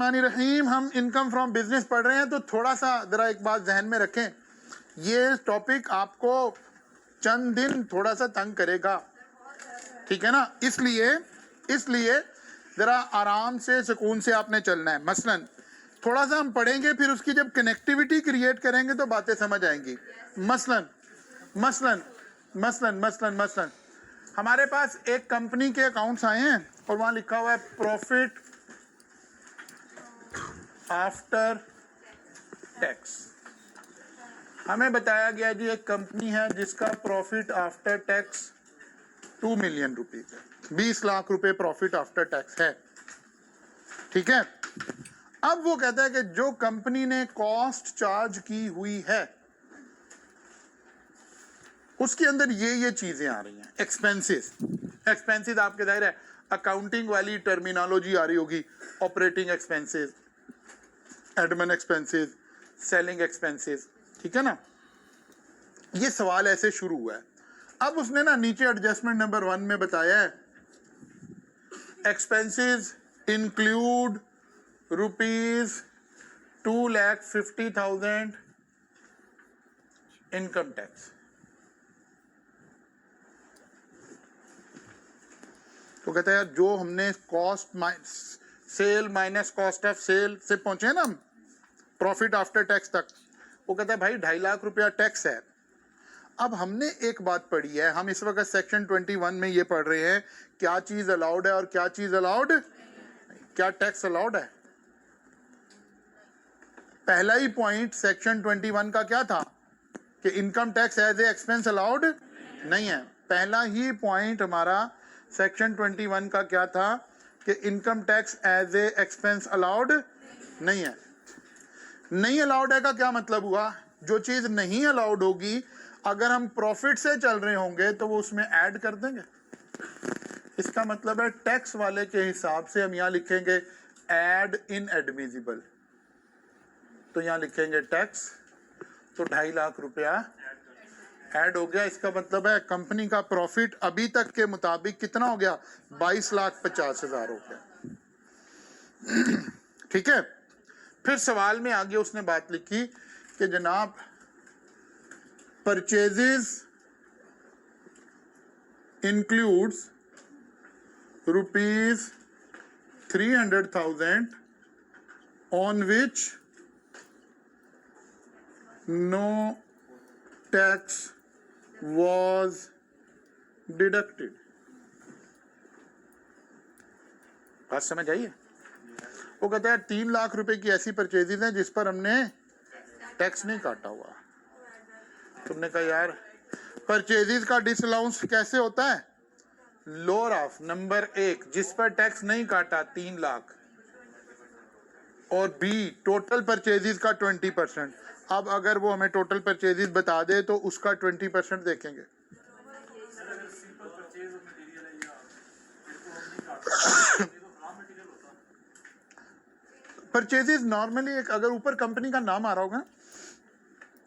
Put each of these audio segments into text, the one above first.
बिस्मिल्लाहिर्रहमानिर्रहीम। हम income from business पढ़ रहे हैं, तो थोड़ा सा जरा एक बात जहन में रखें, ये टॉपिक आपको चंद दिन थोड़ा सा तंग करेगा, ठीक है ना। इसलिए जरा आराम से सुकून से आपने चलना है। मसलन थोड़ा सा हम पढ़ेंगे, फिर उसकी जब कनेक्टिविटी क्रिएट करेंगे तो बातें समझ आएंगी। मसलन मसलन मसलन मसलन मसलन हमारे पास एक कंपनी के अकाउंट्स आए हैं और वहां लिखा हुआ है प्रॉफिट आफ्टर टैक्स। हमें बताया गया जी एक कंपनी है जिसका profit after tax 2 million rupees है, 20 लाख रुपए प्रॉफिट आफ्टर टैक्स है, ठीक है। अब वो कहता है कि जो कंपनी ने कॉस्ट चार्ज की हुई है उसके अंदर ये चीजें आ रही हैं। एक्सपेंसेस आपके जाहिर है अकाउंटिंग वाली टर्मिनोलॉजी आ रही होगी, operating expenses, admin expenses, selling expenses, ठीक है ना। ये सवाल ऐसे शुरू हुआ है। अब उसने ना नीचे एडजस्टमेंट नंबर 1 में बताया है एक्सपेंसेस इंक्लूड ₹2,50,000 इनकम टैक्स। तो कहता है यार जो हमने cost sale minus cost of sale से पहुंचे ना हम प्रॉफिट आफ्टर टैक्स तक, वो कहता है भाई 2.5 लाख रुपया टैक्स है। अब हमने एक बात पढ़ी है, हम इस वक्त सेक्शन 21 में ये पढ़ रहे हैं क्या चीज अलाउड है और क्या चीज अलाउड, क्या टैक्स अलाउड है। पहला ही पॉइंट सेक्शन 21 का क्या था कि income tax as a expense allowed नहीं है। पहला ही पॉइंट हमारा सेक्शन 21 का क्या था कि income tax as a expense allowed नहीं है। नहीं अलाउड है का क्या मतलब हुआ, जो चीज नहीं अलाउड होगी अगर हम प्रॉफिट से चल रहे होंगे तो वो उसमें ऐड कर देंगे। इसका मतलब है टैक्स वाले के हिसाब से हम यहां लिखेंगे ऐड इन एडमिजिबल, तो यहां लिखेंगे टैक्स, तो 2.5 लाख रुपया ऐड हो गया। इसका मतलब है कंपनी का प्रॉफिट अभी तक के मुताबिक कितना हो गया, 22,50,000 हो गया, ठीक है। फिर सवाल में आगे उसने बात लिखी कि जनाब purchases includes ₹300,000 on which no tax was deducted। बात समझ आई है। वो कहता है 3 लाख रुपए की ऐसी परचेजेज हैं जिस पर हमने टैक्स नहीं काटा हुआ। तुमने कहा यार परचेजेज का डिसअलाउंस कैसे होता है, लोअर ऑफ नंबर 1 जिस पर टैक्स नहीं काटा 3 लाख, और बी टोटल परचेजेज का 20%। अब अगर वो हमें टोटल परचेजेस बता दे तो उसका 20% देखेंगे। परचेजेस नॉर्मली एक अगर ऊपर कंपनी का नाम आ रहा होगा,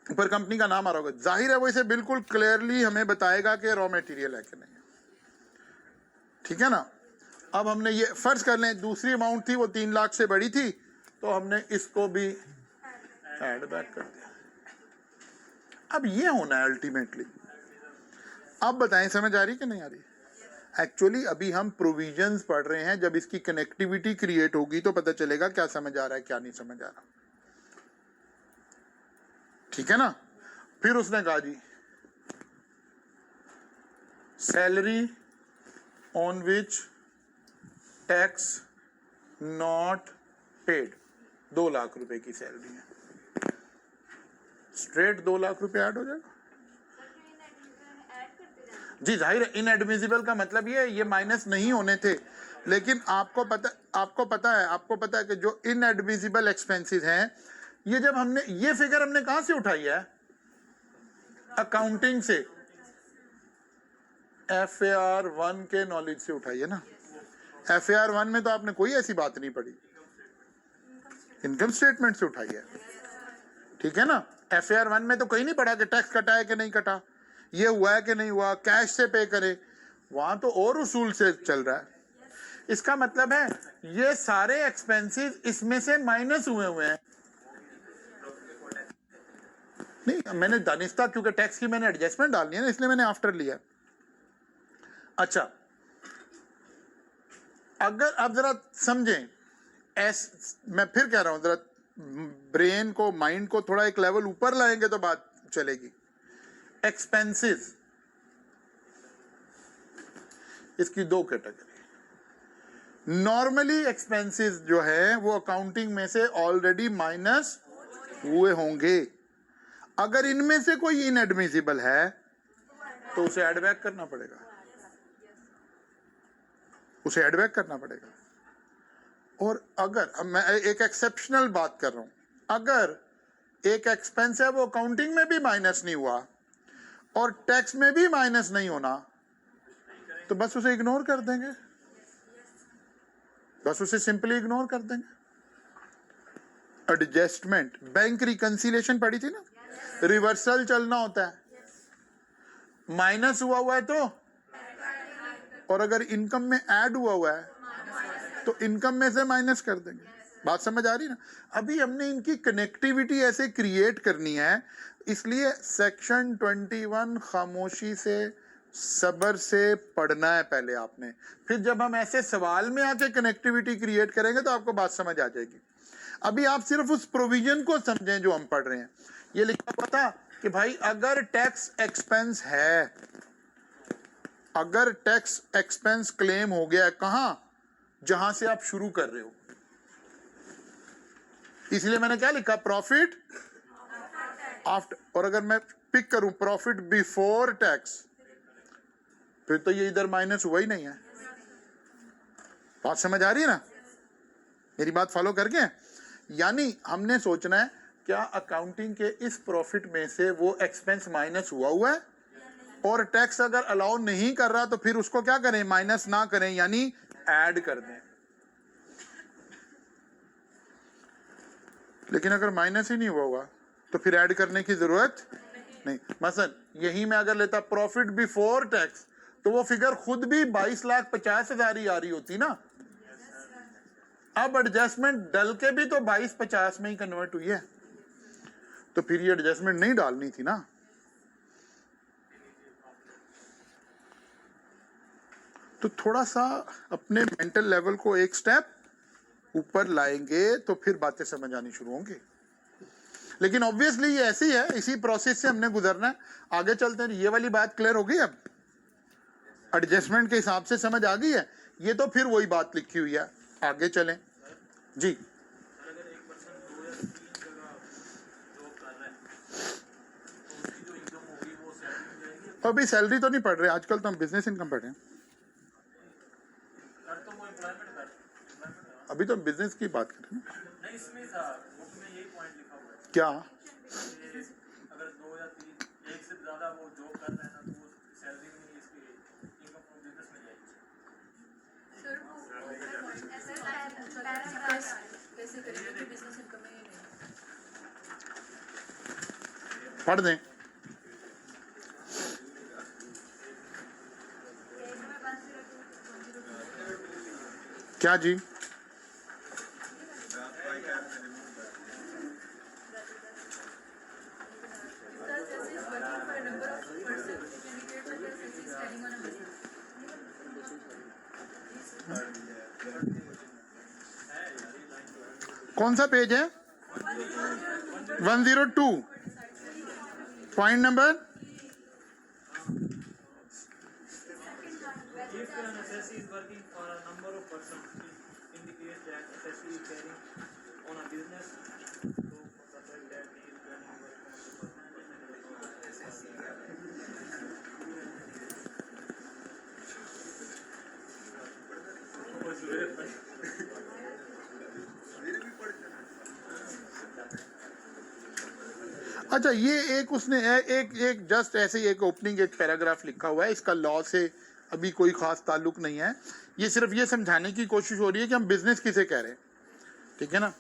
ऊपर कंपनी का नाम आ रहा होगा, जाहिर है वो इसे बिल्कुल क्लियरली हमें बताएगा कि रॉ मटेरियल है कि नहीं, ठीक है ना। अब हमने ये फर्ज कर लें दूसरी अमाउंट थी वो 3 लाख से बड़ी थी, तो हमने इसको भी ऐड बैक कर दिया। अब ये होना है अल्टीमेटली। अब बताएं समझ आ रही कि नहीं आ रही। एक्चुअली अभी हम प्रोविजंस पढ़ रहे हैं, जब इसकी कनेक्टिविटी क्रिएट होगी तो पता चलेगा क्या समझ आ रहा है क्या नहीं समझ आ रहा, ठीक है ना। फिर उसने कहा जी salary on which tax not paid, 2 lakh रुपए की सैलरी है, स्ट्रेट 2 लाख रुपए ऐड हो जाएगा जी। जाहिर है इनएडमिसिबल का मतलब ये माइनस नहीं होने थे, लेकिन आपको पता है कि जो इनएडमिसिबल एक्सपेंसेस हैं, ये जब हमने ये फिगर हमने कहां से उठाई है, अकाउंटिंग से, FAR 1 के नॉलेज से उठाई है ना। FAR 1 में तो आपने कोई ऐसी बात नहीं पढ़ी, इनकम स्टेटमेंट से उठाई है, ठीक है ना। FAR 1 में तो कहीं नहीं पढ़ा कि टैक्स कटा है कि नहीं कटा, ये हुआ है कि नहीं हुआ, कैश से पे करे, वहां तो और उसूल से चल रहा है। इसका मतलब है ये सारे एक्सपेंसेस इसमें से माइनस हुए हैं। नहीं, मैंने दानिस्ता क्योंकि टैक्स की मैंने एडजस्टमेंट डालनी है ना, इसलिए मैंने आफ्टर लिया। अच्छा, अगर अब जरा समझें, मैं फिर कह रहा हूं, जरा ब्रेन को, माइंड को थोड़ा एक लेवल ऊपर लाएंगे तो बात चलेगी। एक्सपेंसेस, इसकी दो कैटेगरी। नॉर्मली एक्सपेंसेस जो है वो अकाउंटिंग में से ऑलरेडी माइनस हुए होंगे। अगर इनमें से कोई इनएडमिसिबल है तो उसे एड बैक करना पड़ेगा, उसे एड बैक करना पड़ेगा। और अगर, अब मैं एक एक्सेप्शनल बात कर रहा हूं, अगर एक एक्सपेंस है वो अकाउंटिंग में भी माइनस नहीं हुआ और टैक्स में भी माइनस नहीं होना, तो बस उसे इग्नोर कर देंगे, बस उसे सिंपली इग्नोर कर देंगे। एडजस्टमेंट, बैंक रिकंसिलेशन पढ़ी थी ना, रिवर्सल चलना होता है, माइनस हुआ है तो, और अगर इनकम में ऐड हुआ है तो इनकम में से माइनस कर देंगे। बात समझ आ रही ना? अभी हमने इनकी कनेक्टिविटी ऐसे क्रिएट करनी है, इसलिए सेक्शन 21 खामोशी से, सब्र से पढ़ना है पहले आपने, फिर जब हम ऐसे सवाल में आके कनेक्टिविटी क्रिएट करेंगे तो आपको बात समझ आ जाएगी। अभी आप सिर्फ उस प्रोविजन को समझें जो हम पढ़ रहे हैं। ये लिखा हुआ था कि भाई अगर टैक्स एक्सपेंस है, अगर टैक्स एक्सपेंस क्लेम हो गया है, कहां? जहां से आप शुरू कर रहे हो। इसलिए मैंने क्या लिखा? Profit after. और अगर मैं पिक करूं प्रॉफिट बिफोर टैक्स, फिर तो ये इधर माइनस हुआ ही नहीं है। बात समझ आ रही है ना? मेरी बात फॉलो करके? यानी हमने सोचना है क्या अकाउंटिंग के इस प्रॉफिट में से वो एक्सपेंस माइनस हुआ है, और टैक्स अगर अलाउ नहीं कर रहा तो फिर उसको क्या करें? माइनस ना करें, यानी ऐड कर दें। लेकिन अगर माइनस ही नहीं हुआ होगा तो फिर ऐड करने की जरूरत नहीं। मसलन यही मैं अगर लेता प्रॉफिट बिफोर टैक्स, तो वो फिगर खुद भी 22,50,000 ही आ रही होती ना। अब एडजस्टमेंट डल के भी तो 22,50 में ही कन्वर्ट हुई है, तो फिर ये एडजस्टमेंट नहीं डालनी थी ना। तो थोड़ा सा अपने मेंटल लेवल को एक स्टेप ऊपर लाएंगे तो फिर बातें समझ आनी शुरू होंगी। लेकिन ऑब्वियसली ये ऐसी है, इसी प्रोसेस से हमने गुजरना है। आगे चलते हैं। ये वाली बात क्लियर हो गई? अब एडजस्टमेंट के हिसाब से समझ आ गई है। ये तो फिर वही बात लिखी हुई है। आगे चलें जी। अभी सैलरी तो नहीं पढ़ रहे आजकल, तो हम बिजनेस इनकम पढ़ रहे हैं। अभी तो बिजनेस की बात कर रहे हैं। नहीं, इसमें था, बुक में यही पॉइंट लिखा हुआ है। क्या? अगर 2 या 3, एक से ज्यादा वो जॉब कर रहे हैं ना, तो वो सैलरी में इसकी इनकम फ्रॉम बिजनेस में जाएगी। सर कैसे करेंगे कि बिजनेस इनकम में नहीं पढ़ दें। क्या जी? कौन सा पेज है? 102 पॉइंट नंबर। अच्छा, ये एक उसने एक जस्ट ऐसे ही एक ओपनिंग एक पैराग्राफ लिखा हुआ है। इसका लॉ से अभी कोई खास ताल्लुक नहीं है। ये सिर्फ ये समझाने की कोशिश हो रही है कि हम बिजनेस किसे कह रहे हैं, ठीक है ना।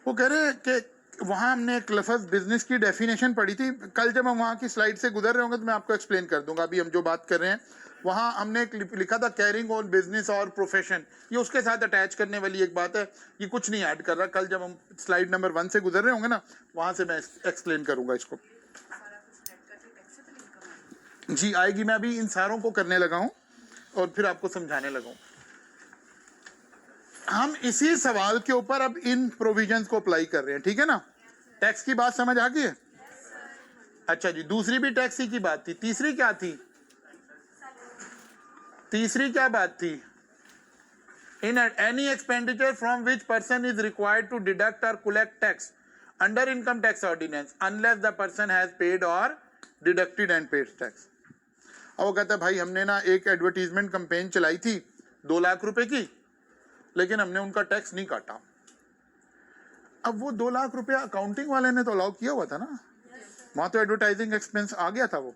वो कह रहे हैं कि वहां हमने एक लफ्ज बिजनेस की डेफिनेशन पढ़ी थी। कल जब हम वहां की स्लाइड से गुजर रहे होंगे तो मैं आपको एक्सप्लेन कर दूंगा। अभी हम जो बात कर रहे हैं वहां हमने एक लिखा था कैरिंग ऑन बिजनेस और प्रोफेशन, ये उसके साथ अटैच करने वाली एक बात है, ये कुछ नहीं ऐड कर रहा। कल जब हम स्लाइड नंबर 1 से गुजर रहे होंगे ना, वहां से मैं एक्सप्लेन करूंगा इसको। जी आएगी, मैं अभी इन सारों को करने लगा हूं और फिर आपको समझाने लगा हूं। हम इसी सवाल के ऊपर अब इन प्रोविजंस को अप्लाई कर रहे हैं, ठीक है ना। टैक्स की बात समझ आ गई है? अच्छा जी, दूसरी भी टैक्स ही की बात थी। तीसरी क्या थी? तीसरी क्या बात थी? In any expenditure from which person is required to deduct or collect tax under income tax ordinance unless the person has paid or deducted and paid tax. अब वो कहता है भाई हमने ना एक एडवर्टीजमेंट कैंपेन चलाई थी 2 लाख रुपए की, लेकिन हमने उनका टैक्स नहीं काटा। अब वो 2 लाख रुपया अकाउंटिंग वाले ने तो अलाउ किया हुआ था ना, वहां तो एडवर्टाइजिंग एक्सपेंस आ गया था वो,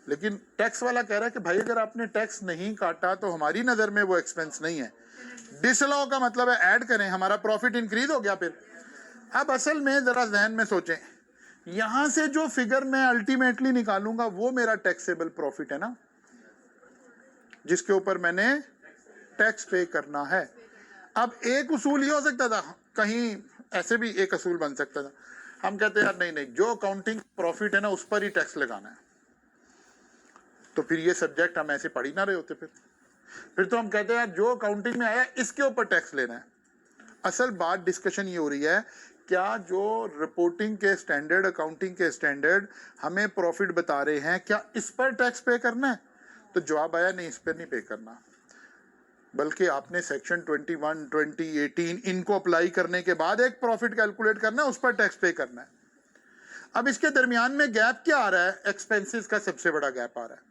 लेकिन टैक्स वाला कह रहा है कि भाई अगर आपने टैक्स नहीं काटा तो हमारी नजर में वो एक्सपेंस नहीं है। डिसअलाउ का मतलब है ऐड करें, हमारा प्रॉफिट इंक्रीज हो गया फिर। अब असल में जरा जहन में सोचें, यहां से जो फिगर मैं अल्टीमेटली निकालूंगा वो मेरा टैक्सेबल प्रॉफिट है ना, जिसके ऊपर मैंने टैक्स पे करना है। अब एक उसूल ये हो सकता था, कहीं ऐसे भी एक असूल बन सकता था, हम कहते हैं यार नहीं नहीं, जो अकाउंटिंग प्रॉफिट है ना उस पर ही टैक्स लगाना है, तो फिर ये सब्जेक्ट हम ऐसे पढ़ ही ना रहे होते। फिर तो हम कहते हैं यार जो अकाउंटिंग में आया इसके ऊपर टैक्स लेना है। असल बात डिस्कशन ये हो रही है, क्या जो रिपोर्टिंग के स्टैंडर्ड, अकाउंटिंग के स्टैंडर्ड हमें प्रॉफिट बता रहे हैं, क्या इस पर टैक्स पे करना है? तो जवाब आया नहीं, इस पर नहीं पे करना, बल्कि आपने सेक्शन 21, 20, 18 इनको अप्लाई करने के बाद एक प्रॉफिट कैलकुलेट करना है, उस पर टैक्स पे करना है। अब इसके दरमियान में गैप क्या आ रहा है? एक्सपेंसेस का सबसे बड़ा गैप आ रहा है।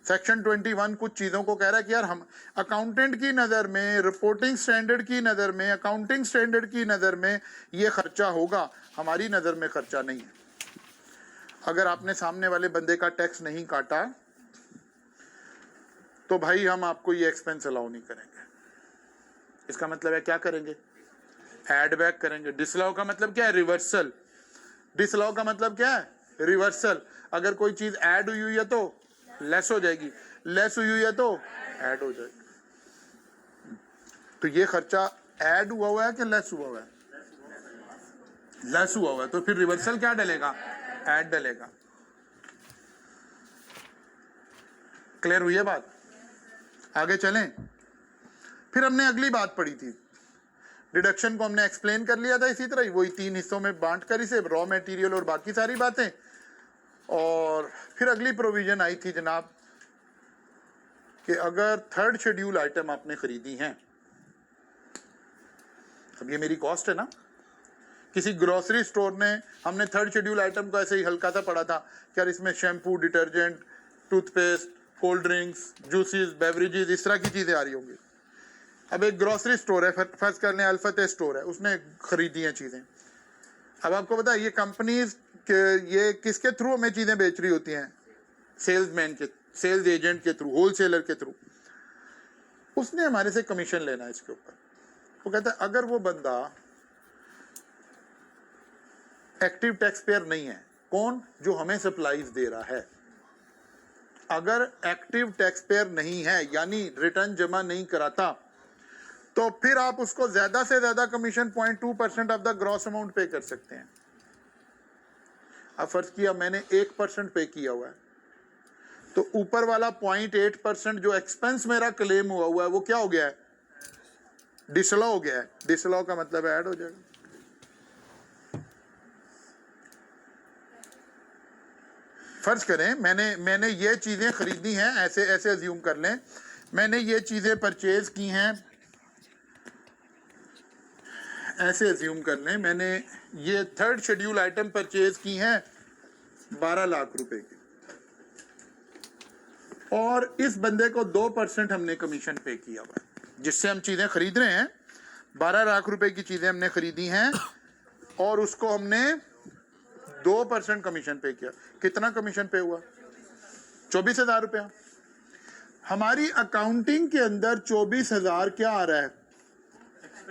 सेक्शन 21 कुछ चीजों को कह रहा है कि यार हम अकाउंटेंट की नजर में, रिपोर्टिंग स्टैंडर्ड की नजर में, अकाउंटिंग स्टैंडर्ड की नजर में ये खर्चा होगा, हमारी नजर में खर्चा नहीं है। अगर आपने सामने वाले बंदे का टैक्स नहीं काटा तो भाई हम आपको ये एक्सपेंस अलाउ नहीं करेंगे। इसका मतलब है क्या करेंगे? एड बैक करेंगे। डिसअलाउ का मतलब क्या है? रिवर्सल। डिसअलाउ का मतलब क्या है? रिवर्सल। अगर कोई चीज ऐड हुई है तो लेस हो जाएगी, लेस हुई है तो ऐड हो जाएगी। तो ये खर्चा ऐड हुआ है कि लेस हुआ है? लेस हुआ है, तो फिर रिवर्सल क्या डलेगा? ऐड डलेगा। क्लियर हुई है बात? आगे चलें। फिर हमने अगली बात पढ़ी थी, डिडक्शन को हमने एक्सप्लेन कर लिया था इसी तरह ही, वही 3 हिस्सों में बांट कर इसे, रॉ मटेरियल और बाकी सारी बातें। और फिर अगली प्रोविजन आई थी जनाब कि अगर थर्ड शेड्यूल आइटम आपने खरीदी हैं, अब ये मेरी कॉस्ट है ना, किसी ग्रोसरी स्टोर ने, हमने थर्ड शेड्यूल आइटम को ऐसे ही हल्का सा पढ़ा था कि यार इसमें shampoo, detergent, toothpaste, cold drinks, juices, beverages, इस तरह की चीजें आ रही होंगी। अब एक ग्रोसरी स्टोर है, फर्ज कर लें अल्फते स्टोर है, उसने खरीदी हैं चीजें। अब आपको पता है ये कंपनीज के, ये किसके थ्रू हमें चीजें बेच रही होती हैं? सेल्समैन के, सेल्स एजेंट के थ्रू, होलसेलर के थ्रू। उसने हमारे से कमीशन लेना है इसके ऊपर। वो कहता है अगर वो बंदा एक्टिव टैक्स पेयर नहीं है, कौन? जो हमें सप्लाईज दे रहा है। अगर एक्टिव टैक्स पेयर नहीं है, यानी रिटर्न जमा नहीं कराता, तो फिर आप उसको ज्यादा से ज्यादा commission 0.2% of the gross amount पे कर सकते हैं। अब फर्ज किया मैंने 1% पे किया हुआ है, तो ऊपर वाला 0.8% जो एक्सपेंस मेरा क्लेम हुआ है वो क्या हो गया है? डिसअलाउ हो गया है। डिसअलाउ का मतलब ऐड हो जाएगा। फर्ज करें मैंने ये चीजें खरीदी हैं, ऐसे ऐसे अज्यूम कर लें, मैंने ये चीजें परचेज की हैं, ऐसे अज्यूम कर लें मैंने ये थर्ड शेड्यूल आइटम परचेज की हैं 12 लाख रुपए की, और इस बंदे को 2% हमने कमीशन पे किया हुआ है, जिससे हम चीजें खरीद रहे हैं। 12 लाख रुपए की चीजें हमने खरीदी हैं और उसको हमने 2% कमीशन पे किया। कितना कमीशन पे हुआ? 24,000 रुपया। हमारी अकाउंटिंग के अंदर 24,000 क्या आ रहा है?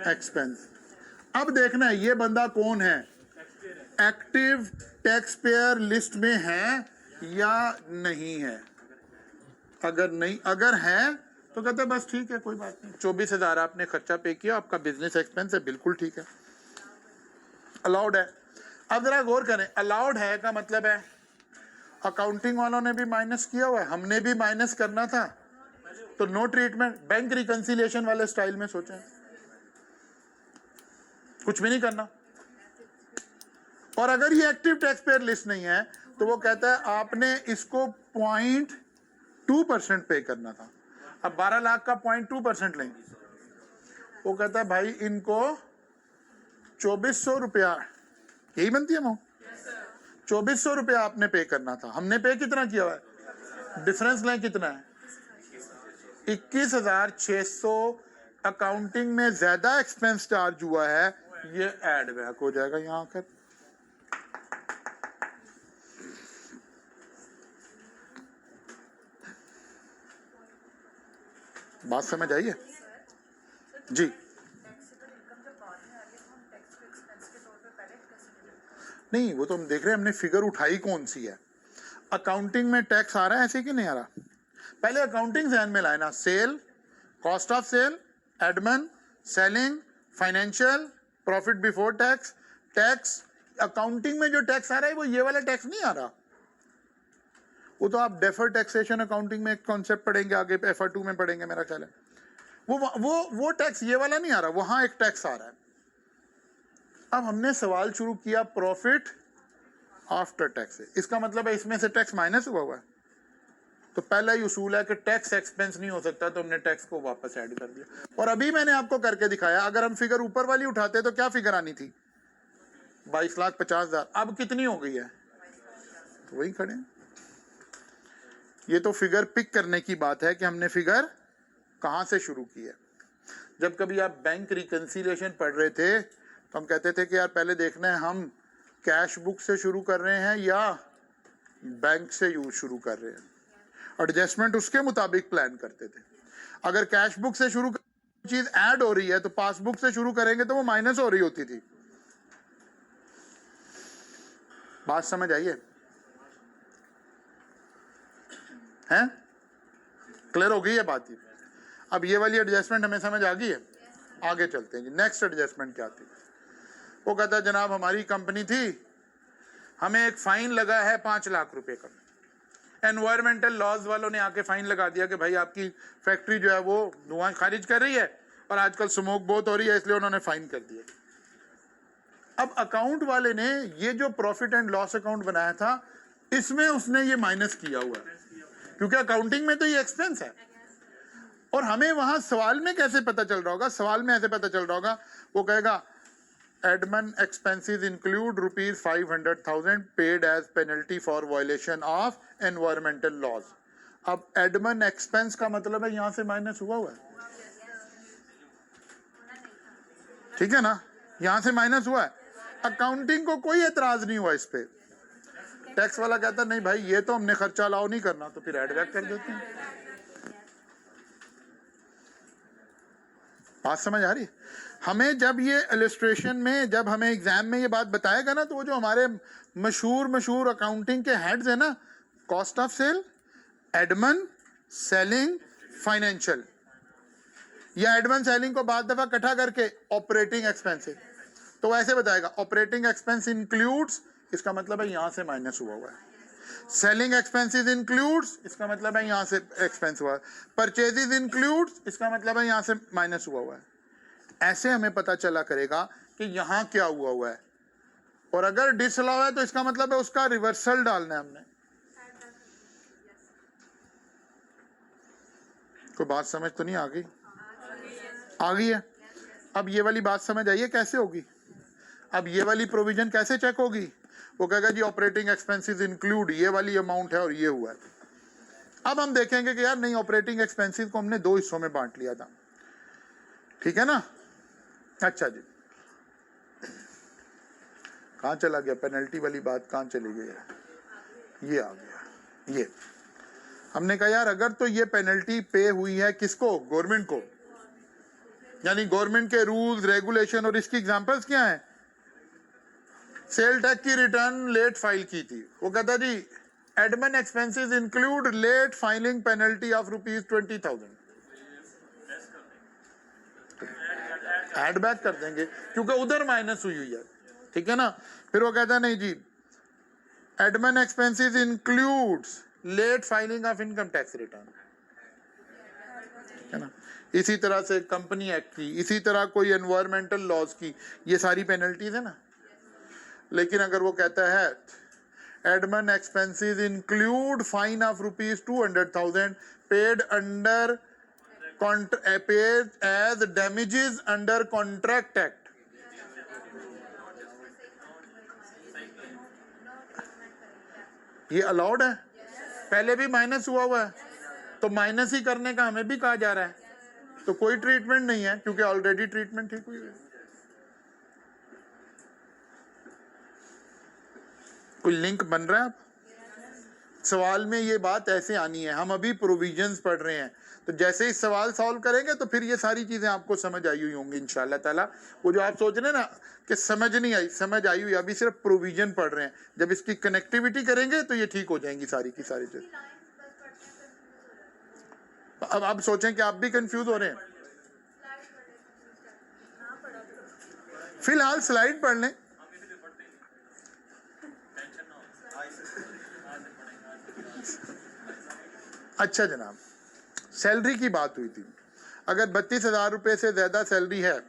एक्सपेंस। अब देखना है ये बंदा कौन है, एक्टिव टैक्स पेयर लिस्ट में है या नहीं है। अगर नहीं, अगर है तो कहते हैं बस ठीक है, कोई बात नहीं, 24,000 आपने खर्चा पे किया, आपका बिजनेस एक्सपेंस है, बिल्कुल ठीक है, अलाउड है। अब जरा गौर करें, अलाउड है का मतलब है अकाउंटिंग वालों ने भी माइनस किया हुआ है, हमने भी माइनस करना था, तो नो ट्रीटमेंट। बैंक रिकंसिलिएशन वाले स्टाइल में सोचें, कुछ भी नहीं करना। और अगर ये एक्टिव टैक्स पेयर लिस्ट नहीं है तो वो कहता है आपने इसको 0.2% पे करना था। अब 12 लाख का 0.2% लेंगे, वो कहता है भाई इनको 2400 रुपया, यही बनती है अमाउंट, 2400 रुपया आपने पे करना था, हमने पे कितना किया हुआ है, डिफरेंस लें कितना है, 21,600 अकाउंटिंग में ज्यादा एक्सपेंस चार्ज हुआ है, ये एड बैक हो जाएगा यहां आकर। बात समझ आई है जी? नहीं, वो तो हम देख रहे हैं हमने फिगर उठाई कौन सी है। अकाउंटिंग में टैक्स आ रहा है ऐसे कि नहीं आ रहा? पहले अकाउंटिंग ध्यान में लाए ना, sale, cost of sale, admin, selling, financial, profit before tax, tax. Accounting में जो टैक्स आ रहा है वो ये वाला टैक्स नहीं आ रहा, वो तो आप डेफर टैक्सेशन अकाउंटिंग में एक कॉन्सेप्ट पढ़ेंगे आगे, FR2 में पढ़ेंगे मेरा ख्याल है। वो टैक्स ये वाला नहीं आ रहा, वहां एक टैक्स आ रहा है। अब हमने सवाल शुरू किया प्रॉफिट आफ्टर टैक्स से, इसका मतलब है इसमें से टैक्स माइनस हुआ हुआ है, तो पहला ही उसूल है कि टैक्स एक्सपेंस नहीं हो सकता, तो हमने टैक्स को वापस ऐड कर दिया। और अभी मैंने आपको करके दिखाया, अगर हम फिगर ऊपर वाली उठाते तो क्या फिगर आनी थी, 22,50,000, अब कितनी हो गई है, तो वही खड़े। ये तो फिगर पिक करने की बात है कि हमने फिगर कहां से शुरू की है। जब कभी आप बैंक रिकंसिलिएशन पढ़ रहे थे तो हम कहते थे कि यार पहले देखना है हम कैश बुक से शुरू कर रहे हैं या बैंक से यूज शुरू कर रहे हैं, एडजस्टमेंट उसके मुताबिक प्लान करते थे। अगर कैश बुक से शुरू चीज ऐड हो रही है तो पासबुक से शुरू करेंगे तो वो माइनस हो रही होती थी। बात समझ आई है? क्लियर हो गई है बात? ही अब ये वाली एडजस्टमेंट हमें समझ आ गई है, आगे चलते हैं जी। नेक्स्ट एडजस्टमेंट क्या थी? वो कहता है जनाब हमारी कंपनी थी, हमें एक फाइन लगा है 5 लाख रुपए का, एनवायरमेंटल लॉज वालों ने आके फाइन लगा दिया कि भाई आपकी फैक्ट्री जो है वो धुआं खारिज कर रही है और आजकल स्मोक बहुत हो रही है, इसलिए उन्होंने फाइन कर दिया। अब अकाउंट वाले ने ये जो प्रॉफिट एंड लॉस अकाउंट बनाया था इसमें उसने ये माइनस किया हुआ है, क्योंकि अकाउंटिंग में तो ये एक्सपेंस है। और हमें वहां सवाल में कैसे पता चल रहा होगा, सवाल में ऐसे पता चल रहा होगा, वो कहेगा admin expenses include ₹500,000 paid as penalty for violation of environmental laws. अब एडमिन एक्सपेंस का मतलब है यहां से माइनस हुआ है, ठीक है ना, यहां से माइनस हुआ है। अकाउंटिंग को कोई एतराज नहीं हुआ इस पे। टैक्स वाला कहता नहीं भाई ये तो हमने खर्चा अलाउ नहीं करना, तो फिर एड बैक कर देते हैं। बात समझ आ रही? हमें जब ये इलस्ट्रेशन में, जब हमें एग्जाम में ये बात बताएगा ना, तो वो जो हमारे मशहूर अकाउंटिंग के हेड्स है ना, cost of sale, admin, selling, financial, या एडमिन सेलिंग को बाद दफा इकट्ठा करके ऑपरेटिंग एक्सपेंसेस, तो ऐसे बताएगा ऑपरेटिंग एक्सपेंस इंक्लूड्स, इसका मतलब है यहां से माइनस हुआ हुआ है। सेलिंग एक्सपेंसेस इंक्लूड्स, इसका मतलब है यहां से एक्सपेंस हुआ है। परचेजेस इंक्लूड्स, इसका मतलब है यहां से माइनस हुआ हुआ है। ऐसे हमें पता चला करेगा कि यहां क्या हुआ हुआ है, और अगर डिसअलाउ है तो इसका मतलब है उसका रिवर्सल डालना है हमने। कोई बात समझ तो नहीं आ गई? आ गई है। अब ये वाली बात समझ आइए कैसे होगी। अब ये वाली प्रोविजन कैसे चेक होगी? वो कहेगा जी ऑपरेटिंग एक्सपेंसेस इंक्लूड ये वाली अमाउंट है और ये हुआ है। अब हम देखेंगे कि यार नहीं, ऑपरेटिंग एक्सपेंसेस को हमने 2 हिस्सों में बांट लिया था, ठीक है ना। अच्छा जी, कहां चला गया पेनल्टी वाली बात, कहां चली गई है? ये आ गया। ये हमने कहा यार अगर तो ये पेनल्टी पे हुई है किसको, गवर्नमेंट को, यानी गवर्नमेंट के रूल्स रेगुलेशन, और इसकी एग्जांपल्स क्या है, सेल टैक्स की रिटर्न लेट फाइल की थी, वो कहता जी admin expenses include late filing penalty of ₹20,000, add back कर देंगे क्योंकि उधर माइनस हुई है, ठीक है ना। फिर वो कहता नहीं जी admin expenses includes late filing of income tax return, है ना। इसी तरह से कंपनी एक्ट की, इसी तरह कोई एनवायरमेंटल लॉज की, ये सारी पेनल्टीज है ना। लेकिन अगर वो कहता है admin expenses include fine of ₹200,000 paid under paid as damages under contract act, ये अलाउड है, पहले भी माइनस हुआ है, तो माइनस ही करने का हमें भी कहा जा रहा है, तो कोई ट्रीटमेंट नहीं है क्योंकि ऑलरेडी ट्रीटमेंट ठीक हुई है। कोई लिंक बन रहा है? सवाल में ये बात ऐसे आनी है, हम अभी प्रोविजंस पढ़ रहे हैं, तो जैसे ही सवाल सॉल्व करेंगे तो फिर ये सारी चीजें आपको समझ आई हुई होंगी इंशाल्लाह ताला। वो जो आप सोच रहे हैं ना कि समझ नहीं आई, समझ आई हुई, अभी सिर्फ प्रोविजन पढ़ रहे हैं, जब इसकी कनेक्टिविटी करेंगे तो ये ठीक हो जाएंगी सारी की सारी चीजें। अब आप सोचें कि आप भी कंफ्यूज हो रहे हैं, फिलहाल स्लाइड पढ़ लें। अच्छा जनाब, सैलरी की बात हुई थी, अगर 32,000 रुपये से ज्यादा सैलरी है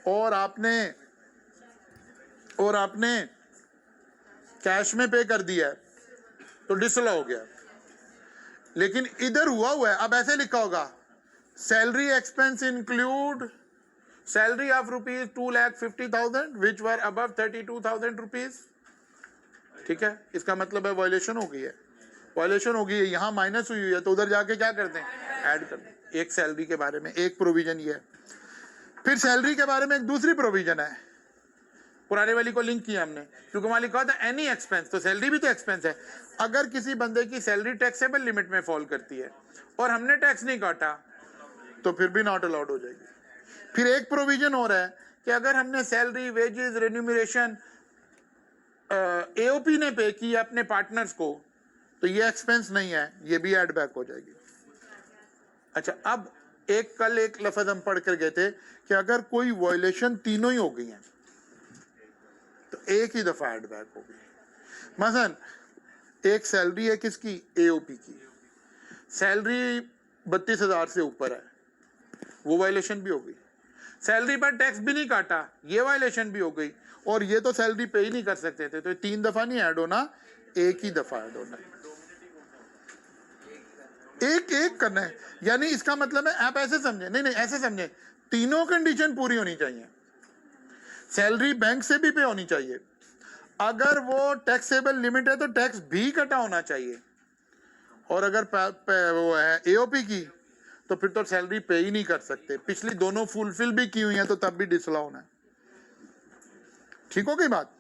और आपने कैश में पे कर दिया है तो डिसअलाउ हो गया। लेकिन इधर हुआ है, अब ऐसे लिखा होगा salary expense include salary of ₹2,50,000 which were above ₹32,000, ठीक है। इसका मतलब है वायलेशन हो गई है, वायलेशन हो गई है, यहाँ माइनस हुई है, तो उधर जाके क्या करते हैं, ऐड कर दें। एक सैलरी के बारे में एक प्रोविजन ये है। फिर सैलरी के बारे में एक दूसरी प्रोविजन है, पुराने वाली को लिंक किया हमने क्योंकि वहां लिखा था एनी एक्सपेंस, तो सैलरी भी तो एक्सपेंस है। अगर किसी बंदे की सैलरी टैक्सेबल लिमिट में फॉल करती है और हमने टैक्स नहीं काटा तो फिर भी नॉट अलाउड हो जाएगी। फिर एक प्रोविजन हो रहा है कि अगर हमने सैलरी, वेजेस, रेन्यूमरेशन एओपी ने पे की अपने पार्टनर्स को तो ये एक्सपेंस नहीं है, ये भी एड बैक हो जाएगी। अच्छा, अब कल एक लफ्ज हम पढ़ कर गए थे कि अगर कोई वायलेशन तीनों ही हो गई हैं तो एक ही दफा एड बैक हो गई। मसलन एक सैलरी है किसकी, एओपी की, सैलरी 32,000 से ऊपर है, वो वायलेशन भी हो गई। सैलरी पर टैक्स भी नहीं काटा, ये वायलेशन भी हो गई। और ये तो सैलरी पे ही नहीं कर सकते थे, तो 3 दफा नहीं ऐड होना, एक ही दफा ऐड होना, एक करना है। यानी इसका मतलब है, आप ऐसे समझे, नहीं ऐसे समझे, तीनों कंडीशन पूरी होनी चाहिए। सैलरी बैंक से भी पे होनी चाहिए, अगर वो टैक्सेबल लिमिट है तो टैक्स भी कटा होना चाहिए, और अगर वो है एओपी की तो फिर तो सैलरी पे ही नहीं कर सकते। पिछली दोनों फुलफिल भी की हुई हैं तो तब भी डिसअलाउ होना है। ठीक हो गई बात?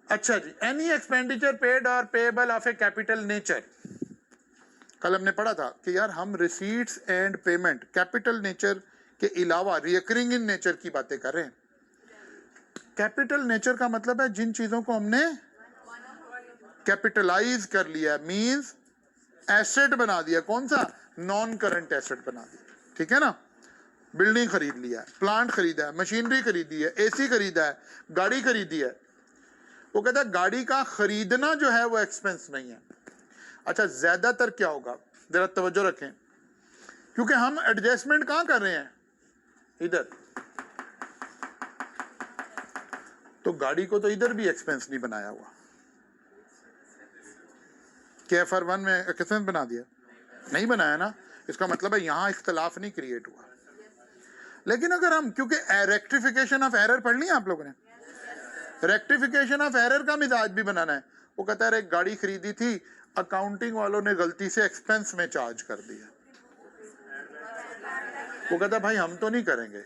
अच्छा जी, एनी एक्सपेंडिचर पेड और payable of A capital nature, कल हमने पढ़ा था कि यार हम receipts and payment capital nature के अलावा रिकरिंग इन नेचर की बातें कर रहे हैं। कैपिटल नेचर का मतलब है जिन चीजों को हमने कैपिटलाइज कर लिया, मींस एसेट बना दिया। कौन सा? नॉन करंट एसेट बना दिया, ठीक है ना। बिल्डिंग खरीद लिया है, प्लांट खरीदा है, मशीनरी खरीदी है, एसी खरीदा है, गाड़ी खरीदी है। वो कहता है गाड़ी का खरीदना जो है वो एक्सपेंस नहीं है। अच्छा, ज्यादातर क्या होगा, जरा तवज्जो रखें, क्योंकि हम एडजस्टमेंट कहां कर रहे हैं, इधर, तो गाड़ी को तो इधर भी एक्सपेंस नहीं बनाया हुआ। KFR 1 में एक्सपेंस बना दिया, नहीं बनाया ना, इसका मतलब है यहां इख्तलाफ नहीं क्रिएट हुआ। लेकिन अगर हम, क्योंकि रेक्टिफिकेशन ऑफ एरर पढ़ लिया आप लोगों ने, रेक्टिफिकेशन ऑफ एरर का मिजाज भी बनाना है। वो कहता है एक गाड़ी खरीदी थी, अकाउंटिंग वालों ने गलती से एक्सपेंस में चार्ज कर दिया। वो कहता है भाई हम तो नहीं करेंगे,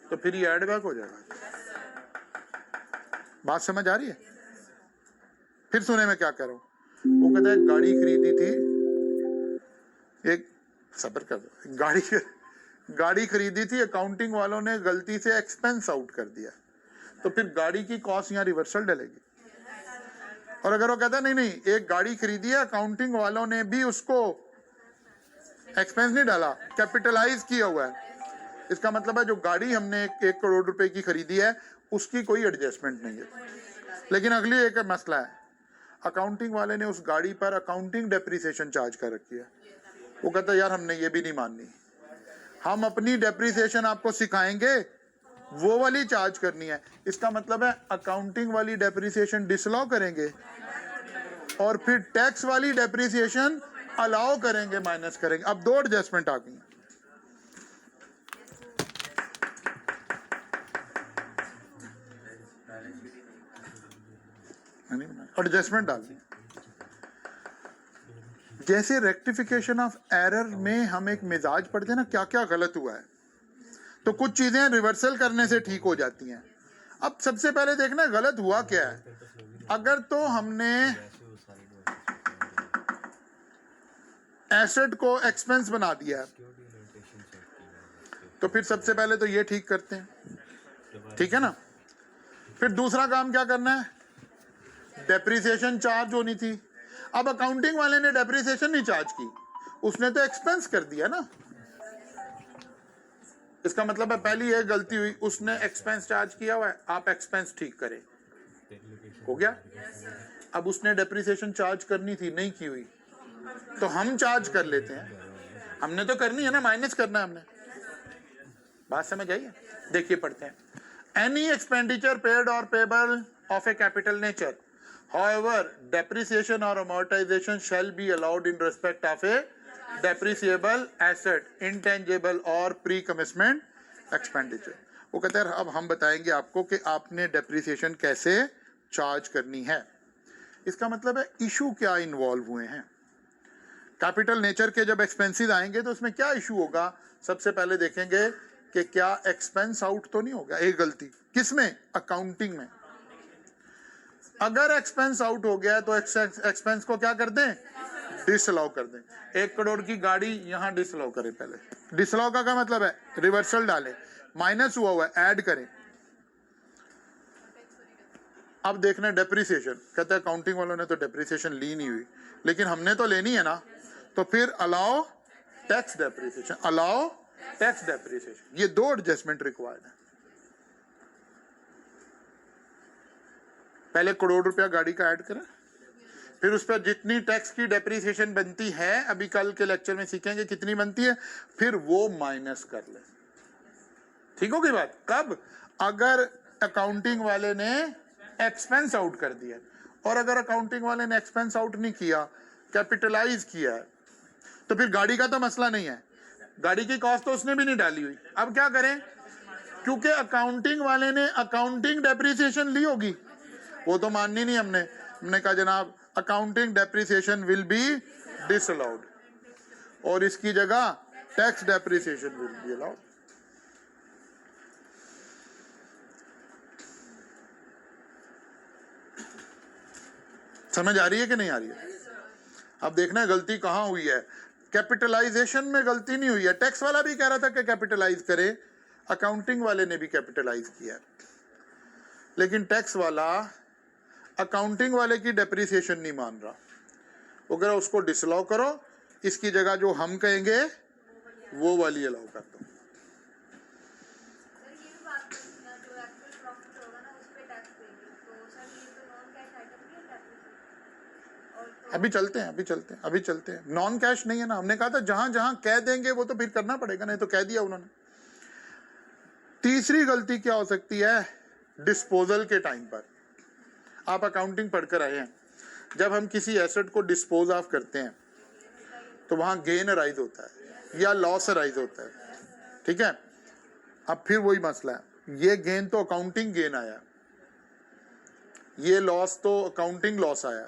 तो फिर ये एड बैक हो जाएगा। बात समझ आ रही है? फिर सुने मैं क्या कह रहा हूं। वो कहता है गाड़ी खरीदी थी, एक सब्र कर दो, गाड़ी खरीदी थी, अकाउंटिंग वालों ने गलती से एक्सपेंस आउट कर दिया, तो फिर गाड़ी की कॉस्ट यहाँ रिवर्सल डलेगी। और अगर वो कहता नहीं नहीं एक गाड़ी खरीदी है, अकाउंटिंग वालों ने भी उसको एक्सपेंस नहीं डाला, कैपिटलाइज किया हुआ है, इसका मतलब है जो गाड़ी हमने 1 करोड़ रुपए की खरीदी है उसकी कोई एडजस्टमेंट नहीं है। लेकिन अगली एक मसला है, अकाउंटिंग वाले ने उस गाड़ी पर अकाउंटिंग डेप्रिसिएशन चार्ज कर रखी है। वो कहता है यार हमने ये भी नहीं माननी, हम अपनी डेप्रिसिएशन आपको सिखाएंगे, वो वाली चार्ज करनी है। इसका मतलब है अकाउंटिंग वाली डेप्रिसिएशन डिसअलाउ करेंगे और फिर टैक्स वाली डेप्रिसिएशन अलाउ करेंगे, माइनस करेंगे। अब 2 एडजस्टमेंट आ गई। एडजस्टमेंट डाल दी। जैसे रेक्टिफिकेशन ऑफ एरर में हम एक मिजाज पढ़ते हैं ना, क्या क्या गलत हुआ है, तो कुछ चीजें रिवर्सल करने से ठीक हो जाती हैं। अब सबसे पहले देखना गलत हुआ क्या है। अगर तो हमने एसेट को एक्सपेंस बना दिया तो फिर सबसे पहले तो ये ठीक करते हैं, ठीक है ना। फिर दूसरा काम क्या करना है, डेप्रिसिएशन चार्ज होनी थी। अब अकाउंटिंग वाले ने डेप्रिसिएशन नहीं चार्ज की, उसने तो एक्सपेंस कर दिया ना। इसका मतलब है पहली एक गलती हुई, उसने एक्सपेंस चार्ज किया हुआ है, आप एक्सपेंस ठीक करें, हो गया। अब उसने डेप्रिसिएशन चार्ज करनी थी, नहीं की हुई, तो हम चार्ज कर लेते हैं। हमने तो करनी है ना, माइनस करना है हमने। बात समझ आई है? देखिए पढ़ते हैं। एनी एक्सपेंडिचर पेड और payable of A capital nature, however depreciation or amortization shall be allowed in respect of a depreciable asset, intangible और pre-commencement expenditure। वो कहते हैं अब हम बताएंगे आपको कि आपने डेप्रिसिएशन कैसे चार्ज करनी है। इसका मतलब है इशू क्या इन्वॉल्व हुए हैं। कैपिटल नेचर के जब एक्सपेंसेस आएंगे तो उसमें क्या इशू होगा। सबसे पहले देखेंगे कि क्या एक्सपेंस आउट तो नहीं होगा। एक गलती किसमें, अकाउंटिंग में। अगर एक्सपेंस आउट हो गया तो एक्सपेंस को क्या कर दें, डिसअलाउ कर दें। 1 करोड़ की गाड़ी यहां डिसअलाउ करें। पहले डिसअलाउ का क्या मतलब है, रिवर्सल डालें, माइनस हुआ है ऐड करें। अब देखना डेप्रिसिएशन, कहते हैं अकाउंटिंग वालों ने तो डेप्रिसिएशन ली नहीं हुई, लेकिन हमने तो लेनी है ना, तो फिर allow tax depreciation, allow tax depreciation. ये 2 एडजस्टमेंट रिक्वायर्ड है। पहले 1 करोड़ रुपया गाड़ी का ऐड करें, फिर उस पर जितनी टैक्स की डेप्रिसिएशन बनती है, अभी कल के लेक्चर में सीखेंगे कितनी बनती है, फिर वो माइनस कर ले। ठीक होगी बात। कब, अगर अकाउंटिंग वाले ने एक्सपेंस आउट कर दिया, और अगर अकाउंटिंग वाले ने एक्सपेंस आउट नहीं किया, कैपिटलाइज किया है, तो फिर गाड़ी का तो मसला नहीं है, गाड़ी की कॉस्ट तो उसने भी नहीं डाली हुई। अब क्या करें, क्योंकि अकाउंटिंग वाले ने अकाउंटिंग डेप्रिसिएशन ली होगी, वो तो माननी नहीं। हमने कहा जनाब accounting depreciation will be disallowed और इसकी जगह tax depreciation will be allowed. समझ आ रही है कि नहीं आ रही है। अब देखना है गलती कहां हुई है। कैपिटलाइजेशन में गलती नहीं हुई है, टैक्स वाला भी कह रहा था कि कैपिटलाइज करे, अकाउंटिंग वाले ने भी कैपिटलाइज किया, लेकिन टैक्स वाला अकाउंटिंग वाले की डेप्रिसिएशन नहीं मान रहा। वो कह रहा उसको डिसअलाउ करो, इसकी जगह जो हम कहेंगे वो वाली अलाउ कर दो। अभी चलते हैं। नॉन कैश नहीं है ना, हमने कहा था जहां जहां कह देंगे वो तो फिर करना पड़ेगा, नहीं तो कह दिया उन्होंने। तीसरी गलती क्या हो सकती है, डिस्पोजल के टाइम पर। आप अकाउंटिंग पढ़कर आए हैं, जब हम किसी एसेट को डिस्पोज ऑफ करते हैं तो वहां गेन अराइज होता है या लॉस अराइज होता है, ठीक है। अब फिर वही मसला है, ये गेन तो अकाउंटिंग गेन आया, ये लॉस तो अकाउंटिंग लॉस आया।